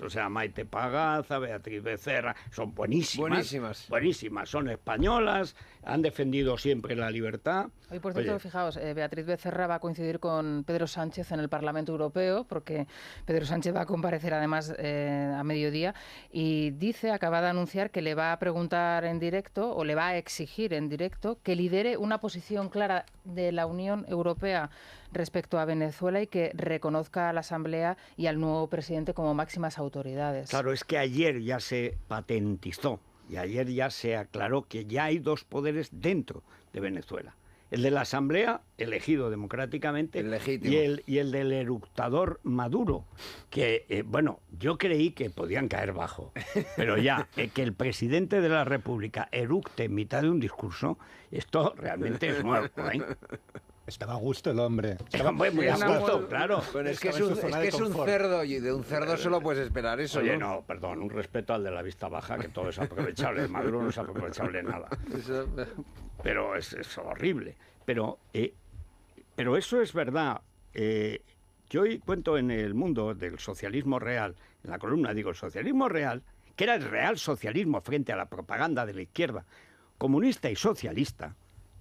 O sea, Maite Pagaza, Beatriz Becerra, son buenísimas, son españolas, han defendido siempre la libertad. Hoy, por cierto, fijaos, Beatriz Becerra va a coincidir con Pedro Sánchez en el Parlamento Europeo, porque Pedro Sánchez va a comparecer además a mediodía, y acaba de anunciar que le va a preguntar en directo, o le va a exigir en directo, que lidere una posición clara de la Unión Europea respecto a Venezuela y que reconozca a la Asamblea y al nuevo presidente como máximas autoridades. Claro, es que ayer ya se patentizó y ayer ya se aclaró que ya hay dos poderes dentro de Venezuela. El de la Asamblea, elegido democráticamente, y el del eructador Maduro, que, bueno, yo creí que podían caer bajo, pero ya, que el presidente de la República eructe en mitad de un discurso, esto realmente es nuevo, ¿eh? Estaba a gusto el hombre. Estaba muy a gusto, claro. Bueno, es que es un cerdo, y de un cerdo solo puedes esperar eso. Oye, no, perdón, un respeto al de la vista baja, que todo es aprovechable. Maduro no es aprovechable nada. Pero es horrible. Pero eso es verdad. Yo hoy cuento en El Mundo del socialismo real, en la columna digo, el socialismo real, que era el real socialismo frente a la propaganda de la izquierda, comunista y socialista.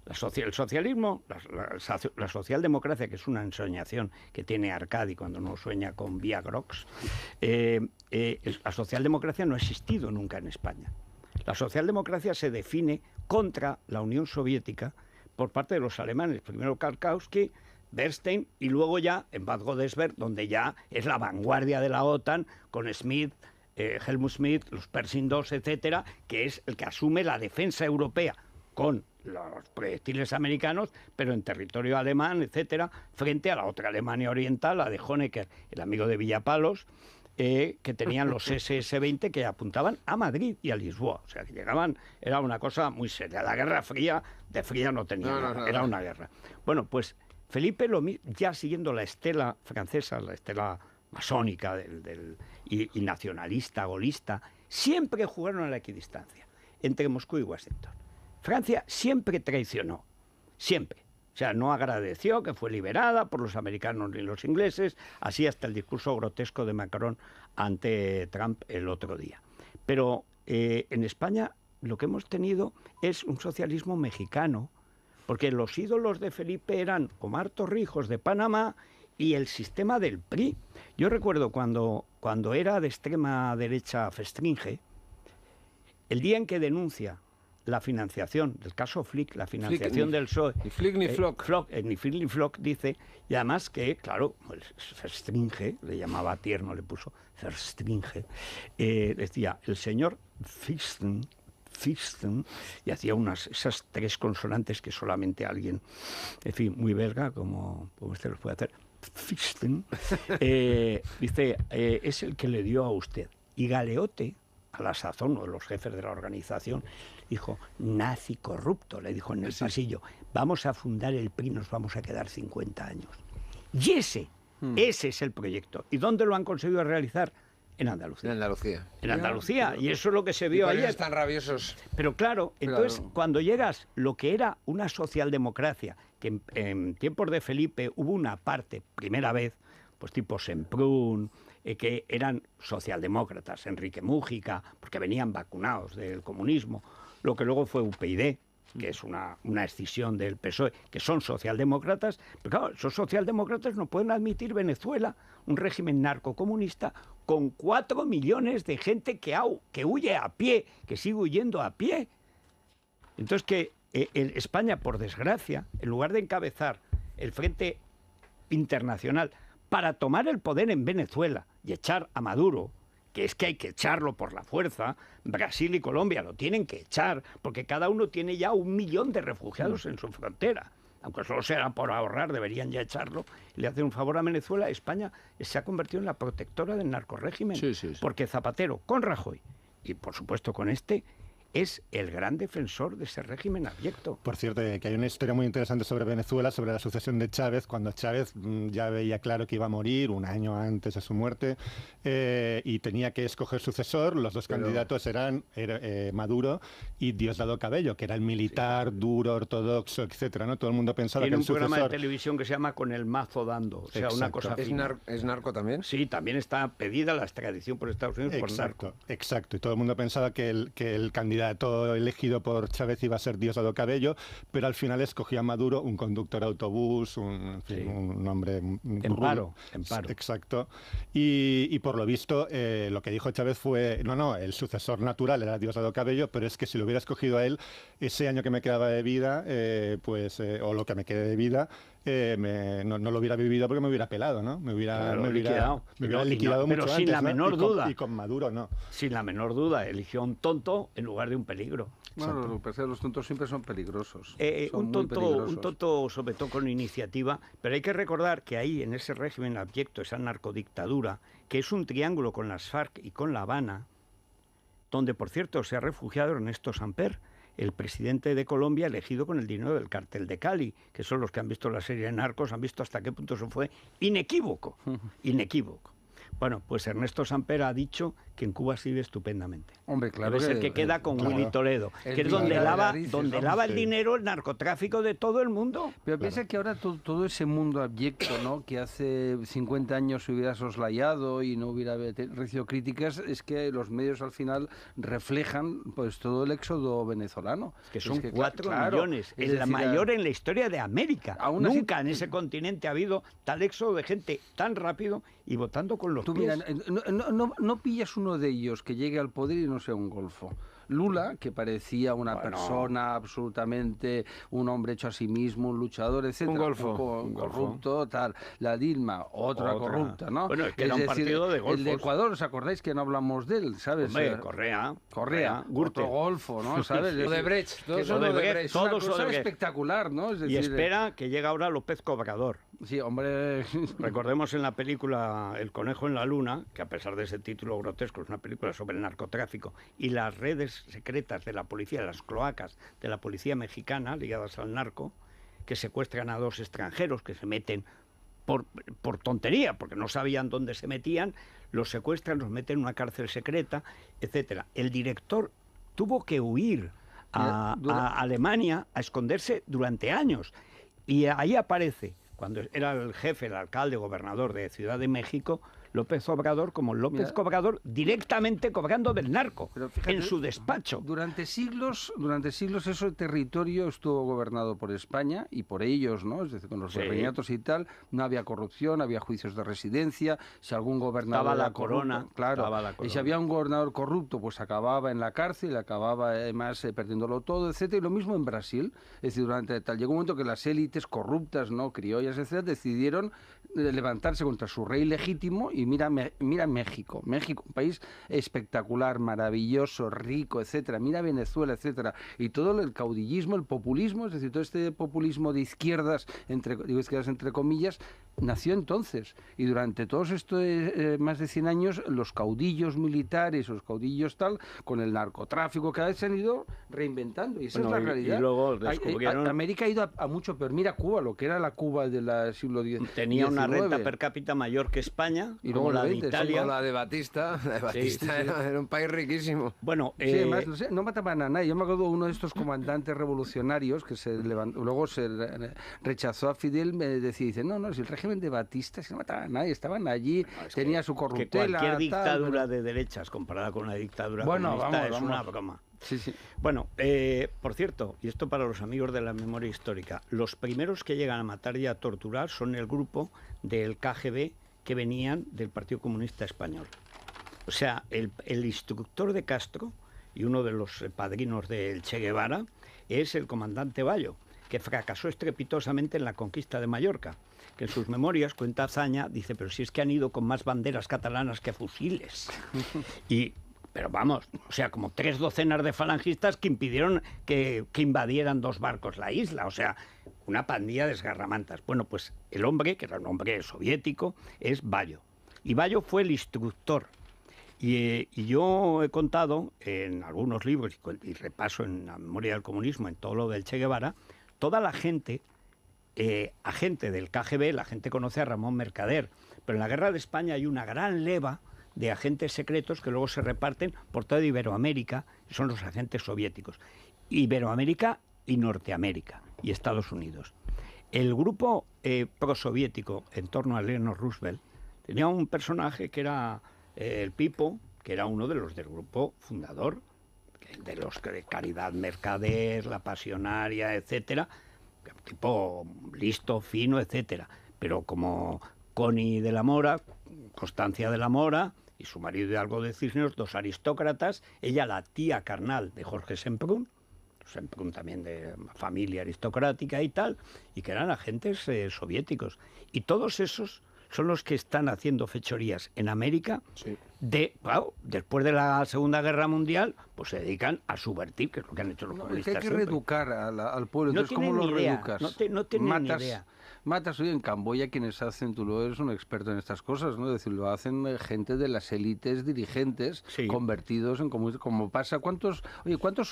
El socialismo, la socialdemocracia, que es una ensoñación que tiene Arcadi cuando no sueña con Viagrox, la socialdemocracia no ha existido nunca en España. La socialdemocracia se define contra la Unión Soviética por parte de los alemanes, primero Kautsky, Bernstein, y luego ya en Bad Godesberg, donde ya es la vanguardia de la OTAN, con Schmidt, Helmut Schmidt, los Pershing II, etcétera, que es el que asume la defensa europea con los proyectiles americanos, pero en territorio alemán, etcétera, frente a la otra Alemania oriental, la de Honecker, el amigo de Villapalos, que tenían los SS-20 que apuntaban a Madrid y a Lisboa. O sea, que llegaban, era una cosa muy seria. La Guerra Fría, de fría no tenía nada, era una guerra. Bueno, pues Felipe, ya siguiendo la estela francesa, la estela masónica y nacionalista, golista, siempre jugaron a la equidistancia entre Moscú y Washington. Francia siempre traicionó, siempre. O sea, no agradeció que fue liberada por los americanos ni los ingleses, así hasta el discurso grotesco de Macron ante Trump el otro día. Pero en España lo que hemos tenido es un socialismo mexicano, porque los ídolos de Felipe eran Omar Torrijos de Panamá y el sistema del PRI. Yo recuerdo cuando era de extrema derecha Festringe, el día en que denuncia la financiación del caso Flick, la financiación del PSOE. Ni Flick ni Flock. Ni Flick ni Flock, dice, y además que, claro, Festringe, le llamaba tierno, le puso Festringe, decía, el señor Fisten, y hacía esas tres consonantes que solamente alguien, en fin, muy belga, como usted los puede hacer, Fisten, dice, es el que le dio a usted. Y Galeote, a la sazón, uno de los jefes de la organización, dijo, nazi corrupto, le dijo en el pasillo, vamos a fundar el PRI, nos vamos a quedar 50 años. Y ese es el proyecto. ¿Y dónde lo han conseguido realizar? En Andalucía. En Andalucía, y eso es lo que se vio ayer. Están rabiosos. Pero claro, entonces cuando llegas, lo que era una socialdemocracia, que en tiempos de Felipe hubo una parte, primera vez, pues tipo Semprún, que eran socialdemócratas, Enrique Mújica, porque venían vacunados del comunismo, lo que luego fue UPyD, que es una escisión del PSOE, que son socialdemócratas, pero claro, esos socialdemócratas no pueden admitir Venezuela, un régimen narcocomunista, con 4 millones de gente que huye a pie, que sigue huyendo a pie. Entonces que España, por desgracia, en lugar de encabezar el frente internacional para tomar el poder en Venezuela y echar a Maduro, que es que hay que echarlo por la fuerza, Brasil y Colombia lo tienen que echar, porque cada uno tiene ya 1 millón de refugiados en su frontera. Aunque solo sea por ahorrar, deberían ya echarlo. Y le hacen un favor a Venezuela. España se ha convertido en la protectora del narcorrégimen, porque Zapatero, con Rajoy, y por supuesto con este, es el gran defensor de ese régimen abyecto. Por cierto, que hay una historia muy interesante sobre Venezuela, sobre la sucesión de Chávez, cuando Chávez ya veía claro que iba a morir un año antes de su muerte y tenía que escoger sucesor. Los dos candidatos eran Maduro y Diosdado Cabello, que era el militar duro, ortodoxo, etcétera, ¿no? Todo el mundo pensaba Tiene que el un programa sucesor... de televisión que se llama Con el mazo dando, o sea, una cosa fina. ¿Es narco también? Sí, también está pedida la extradición por Estados Unidos por narco. Exacto. Y todo el mundo pensaba que el candidato elegido por Chávez iba a ser Diosdado Cabello, pero al final escogía a Maduro, un conductor de autobús, un hombre... En paro. Exacto. Y por lo visto, lo que dijo Chávez fue, el sucesor natural era Diosdado Cabello, pero es que si lo hubiera escogido a él, ese año que me quedaba de vida, o lo que me quede de vida, no lo hubiera vivido porque me hubiera pelado, ¿no? Me hubiera liquidado mucho pero antes, sin la menor duda. Y con Maduro no. Sin la menor duda, eligió a un tonto en lugar de un peligro. Bueno, lo que pasa es que los tontos siempre son peligrosos. Un tonto sobre todo con iniciativa, pero hay que recordar que ahí, en ese régimen abyecto, esa narcodictadura, que es un triángulo con las FARC y con La Habana, donde, por cierto, se ha refugiado Ernesto Samper, el presidente de Colombia elegido con el dinero del cártel de Cali, que son los que han visto la serie de Narcos, han visto hasta qué punto eso fue inequívoco. Bueno, pues Ernesto Samper ha dicho que en Cuba se vive estupendamente. Hombre, claro. Debe ser que queda con Willy Toledo, que es donde lava el dinero el narcotráfico de todo el mundo. Pero piensa que ahora todo ese mundo abyecto, ¿no?, que hace 50 años se hubiera soslayado y no hubiera recibido críticas, es que los medios al final reflejan pues todo el éxodo venezolano. Que son 4 millones, la mayor en la historia de América. Nunca en ese continente ha habido tal éxodo de gente tan rápido y votando con los pies. Mira, no pillas uno de ellos que llegue al poder y no sea un golfo. Lula, que parecía una persona absolutamente, un hombre hecho a sí mismo, un luchador, etc. Un golfo. Corrupto, tal. La Dilma, otra corrupta, ¿no? Bueno, es que era un partido de golfos. El de Ecuador, ¿os acordáis que no hablamos de él, sabes? Hombre, Correa, otro golfo, ¿no? ¿Sabes? Odebrecht. Todos Odebrecht. Es una cosa espectacular, ¿no? Es decir, y espera que llega ahora López Cobrador. Sí, hombre. Recordemos en la película El conejo en la luna, que a pesar de ese título grotesco es una película sobre el narcotráfico y las redes secretas de la policía, las cloacas de la policía mexicana ligadas al narco, que secuestran a 2 extranjeros que se meten por tontería, porque no sabían dónde se metían, los secuestran, los meten en una cárcel secreta, etcétera. El director tuvo que huir a Alemania a esconderse durante años y ahí aparece, cuando era el jefe, el alcalde, gobernador de Ciudad de México, López Obrador, como López Obrador, directamente cobrando del narco, fíjate, en su despacho. Durante siglos ese territorio estuvo gobernado por España y por ellos, ¿no? Es decir, con los virreinatos y tal, no había corrupción, había juicios de residencia, si algún gobernador... Estaba la corona. Claro, y si había un gobernador corrupto, pues acababa en la cárcel, acababa además perdiéndolo todo, etcétera. Y lo mismo en Brasil, es decir, llegó un momento que las élites corruptas, ¿no?, criollas, etcétera, decidieron levantarse contra su rey legítimo y mira México, un país espectacular, maravilloso, rico, etcétera. Mira Venezuela, etcétera. Y todo el caudillismo, el populismo, es decir, todo este populismo de izquierdas, entre comillas, nació entonces. Y durante todos estos más de 100 años, los caudillos militares, los caudillos tal, con el narcotráfico, cada vez se han ido reinventando. Y esa es la realidad. Y luego descubrieron... América ha ido a mucho peor. Mira Cuba, lo que era la Cuba del siglo XIX. Tenía una renta per cápita mayor que España, y luego la de Italia. Como la de Batista. Era un país riquísimo. Bueno, además, no mataban a nadie. Yo me acuerdo de uno de estos comandantes revolucionarios que luego se rechazó a Fidel, me dice, no, si el régimen de Batista se no mataba a nadie, estaban allí, tenía su corruptela. Cualquier dictadura de derechas comparada con la dictadura comunista es una broma. Sí. Bueno, por cierto, y esto para los amigos de la memoria histórica, los primeros que llegan a matar y a torturar son el grupo del KGB que venían del Partido Comunista Español. O sea, el instructor de Castro y uno de los padrinos del Che Guevara es el comandante Bayo, que fracasó estrepitosamente en la conquista de Mallorca, que en sus memorias cuenta hazaña, dice, pero si es que han ido con más banderas catalanas que fusiles. Pero vamos, o sea, como 3 docenas de falangistas que impidieron que invadieran 2 barcos la isla, o sea, una pandilla de esgarramantas. Bueno, pues el hombre, que era un hombre soviético, es Bayo. Y Bayo fue el instructor. Y yo he contado en algunos libros, y repaso en la memoria del comunismo, en todo lo del Che Guevara, toda la gente, agente del KGB, la gente conoce a Ramón Mercader, pero en la Guerra de España hay una gran leva de agentes secretos que luego se reparten por toda Iberoamérica, son los agentes soviéticos. Iberoamérica y Norteamérica y Estados Unidos. El grupo prosoviético en torno a Eleanor Roosevelt tenía un personaje que era el Pipo, que era uno de los del grupo fundador, de los que de Caridad Mercader, La Pasionaria, etcétera, tipo listo, fino, etcétera. Pero como Connie de la Mora, Constancia de la Mora y su marido Hidalgo de Cisneros, dos aristócratas, ella la tía carnal de Jorge Semprún también de familia aristocrática y tal, y que eran agentes soviéticos. Y todos esos son los que están haciendo fechorías en América. Sí. Después de la Segunda Guerra Mundial, pues se dedican a subvertir, que es lo que han hecho los comunistas. Es que hay que reeducar al pueblo. No Entonces, ¿cómo lo reeducas? No tienen ni idea. Matas hoy en Camboya quienes hacen, tú lo eres un experto en estas cosas, ¿no? Es decir, lo hacen gente de las élites dirigentes, sí, convertidos en como pasa. ¿Cuántos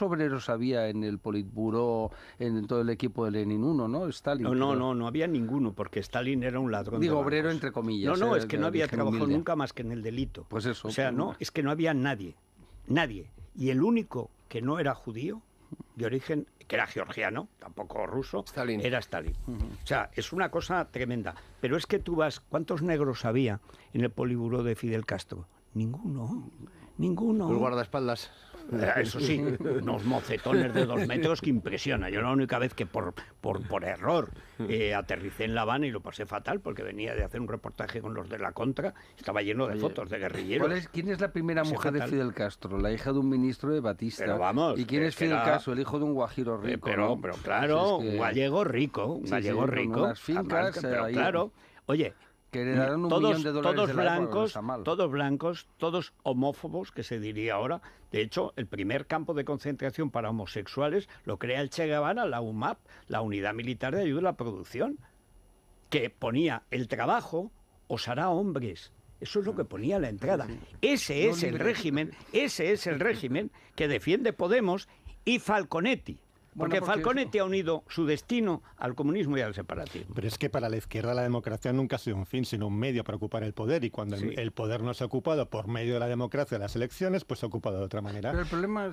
obreros había en el Politburó, en todo el equipo de Lenin 1, ¿no? Stalin. No había ninguno, porque Stalin era un ladrón. Digo, obrero entre comillas. No, es que no había trabajado nunca más que en el delito. Pues eso. O sea, es que no había nadie. Y el único que no era judío, de origen, que era georgiano, tampoco ruso, era Stalin. O sea, es una cosa tremenda. Pero es que tú vas, ¿cuántos negros había en el Politburó de Fidel Castro? Ninguno. Los guardaespaldas. Eso sí, unos mocetones de 2 metros que impresiona. Yo la única vez que por error aterricé en La Habana y lo pasé fatal porque venía de hacer un reportaje con los de la Contra, estaba lleno de fotos de guerrilleros. ¿Quién es la primera mujer de Fidel Castro? La hija de un ministro de Batista. Pero vamos, ¿y quién es Fidel Castro? El hijo de un guajiro rico. Pero claro, un gallego rico, con unas fincas, pero claro, oye, que heredaron $1 millón de dólares todos de la blancos, todos blancos, todos homófobos, que se diría ahora. De hecho, el primer campo de concentración para homosexuales lo crea el Che Guevara, la UMAP, la Unidad Militar de Ayuda a la Producción, que ponía el trabajo os hará hombres. Eso es lo que ponía a la entrada. Ese es el régimen que defiende Podemos y Falconetti. Porque Falconetti ha unido su destino al comunismo y al separatismo. Pero es que para la izquierda la democracia nunca ha sido un fin, sino un medio para ocupar el poder. Y cuando el poder no se ha ocupado por medio de la democracia, las elecciones, pues se ha ocupado de otra manera. Pero el problema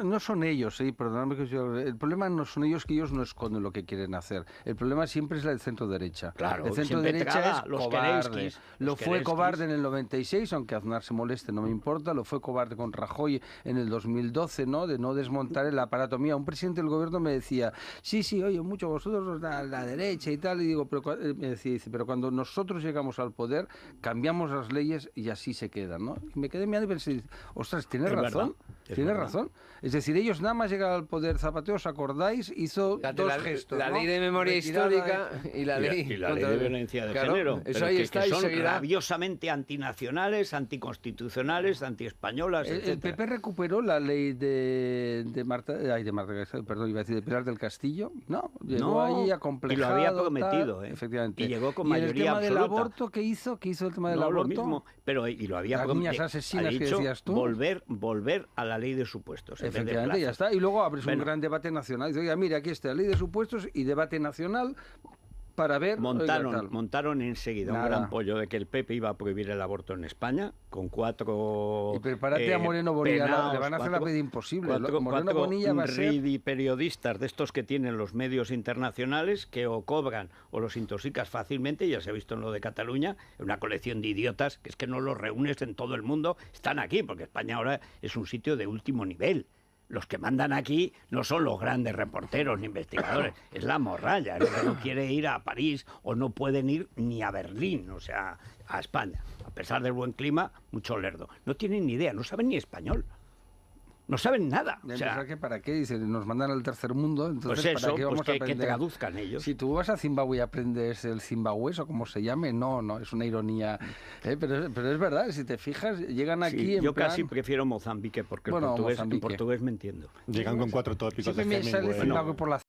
no son ellos, perdóname que el problema no son ellos, que ellos no esconden lo que quieren hacer. El problema siempre es el centro-derecha. Claro, el centro-derecha es cobarde. Lo fue cobarde en el 96, aunque Aznar se moleste, no me importa. Lo fue cobarde con Rajoy en el 2012, ¿no? De no desmontar el aparato mío. Un presidente del gobierno me decía, sí, oye, mucho vosotros la derecha y tal, y digo, me decía, pero cuando nosotros llegamos al poder, cambiamos las leyes y así se quedan, ¿no? Y me quedé mirando y pensé, ostras, tienes razón. Es decir, ellos nada más llegar al poder, Zapatero, ¿os acordáis? Hizo dos gestos, la ley de memoria histórica y la ley de violencia de género. Eso ahí está, que son rabiosamente antinacionales, anticonstitucionales, antiespañolas, etc. El PP recuperó la ley de Pilar del Castillo, ¿no? Llegó ahí acomplejado. Y lo había prometido, efectivamente. Y llegó con mayoría absoluta. ¿Y el tema absoluta. del aborto qué hizo? ¿Qué hizo el tema del aborto? Lo mismo, pero y lo había prometido. Las niñas asesinas que decías tú. Volver a la ley de supuestos. Efectivamente, ya está. Y luego abres un gran debate nacional. Dice, oiga, mira, aquí está la ley de supuestos y debate nacional para ver... Montaron enseguida un gran pollo de que el PP iba a prohibir el aborto en España, con 4... Y prepárate a Moreno Bonilla, le van a hacer la vida imposible. Moreno Bonilla va a ser... periodistas de estos que tienen los medios internacionales, que o cobran o los intoxicas fácilmente, ya se ha visto en lo de Cataluña, una colección de idiotas, que es que no los reúnes en todo el mundo, están aquí, porque España ahora es un sitio de último nivel. Los que mandan aquí no son los grandes reporteros ni investigadores, es la morralla, el que no quiere ir a París o no pueden ir ni a Berlín, o sea, a España. A pesar del buen clima, mucho lerdo. No tienen ni idea, no saben ni español. No saben nada. O sea, que ¿para qué? Dicen, nos mandan al tercer mundo, entonces pues eso, ¿para qué vamos a aprender? Que traduzcan ellos. Si tú vas a Zimbabue y aprendes el zimbabués o como se llame, no, es una ironía. Pero es verdad, si te fijas, llegan aquí en yo plan... casi prefiero Mozambique, porque en portugués me entiendo. Llegan con 4 tópicos de Hemingway. Siempre me sale Zimbabue por la